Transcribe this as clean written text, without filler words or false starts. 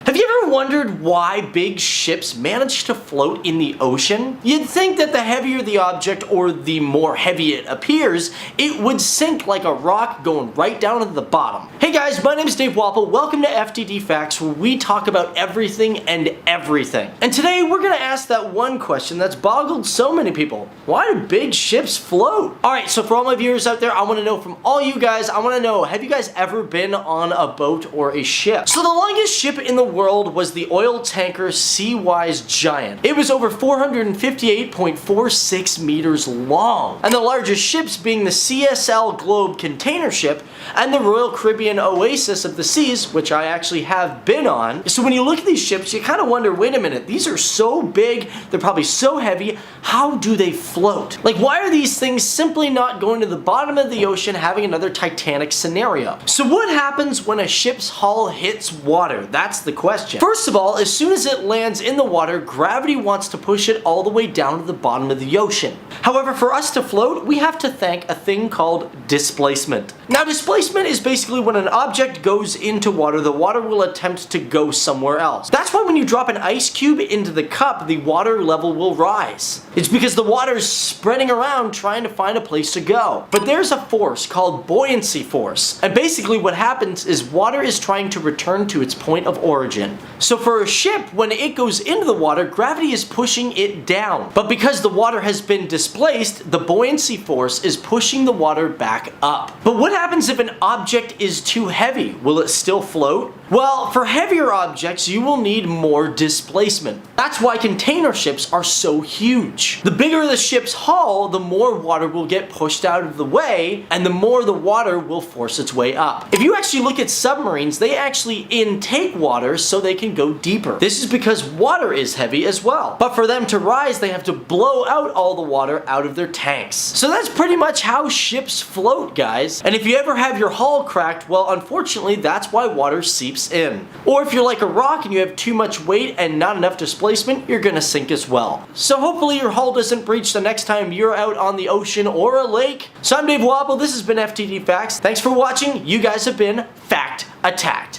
Have you ever wondered why big ships manage to float in the ocean? You'd think that the heavier the object or the more heavy it appears, it would sink like a rock going right down to the bottom. Hey guys, my name is Dave Wapple. Welcome to FTD Facts, where we talk about everything and everything. And today we're gonna ask that one question that's boggled so many people. Why do big ships float? Alright, so for all my viewers out there, I wanna know from all you guys, I wanna know, have you guys ever been on a boat or a ship? So the longest ship in the world was the oil tanker Seawise Giant. It was over 458.46 meters long. And the largest ships being the CSL Globe container ship and the Royal Caribbean Oasis of the Seas, which I actually have been on. So when you look at these ships, you kind of wonder, wait a minute, these are so big, they're probably so heavy, how do they float? Like, why are these things simply not going to the bottom of the ocean, having another Titanic scenario? So what happens when a ship's hull hits water? That's the question. First of all, as soon as it lands in the water, gravity wants to push it all the way down to the bottom of the ocean. However, for us to float, we have to thank a thing called displacement. Now, displacement is basically when an object goes into water, the water will attempt to go somewhere else. That's why when you drop an ice cube into the cup, the water level will rise. It's because the water is spreading around trying to find a place to go. But there's a force called buoyancy force. And basically what happens is water is trying to return to its point of origin. So for a ship, when it goes into the water, gravity is pushing it down. But because the water has been displaced, the buoyancy force is pushing the water back up. But what happens if an object is too heavy? Will it still float? Well, for heavier objects, you will need more displacement. That's why container ships are so huge. The bigger the ship's hull, the more water will get pushed out of the way, and the more the water will force its way up. If you actually look at submarines, they actually intake water so they can go deeper. This is because water is heavy as well. But for them to rise, they have to blow out all the water out of their tanks. So that's pretty much how ships float, guys. And if you ever have your hull cracked, well, unfortunately, that's why water seeps in. Or if you're like a rock and you have too much weight and not enough displacement, you're gonna sink as well. So hopefully your hull doesn't breach the next time you're out on the ocean or a lake. So I'm Dave Wapple, this has been FTD Facts. Thanks for watching. You guys have been Fact Attacked.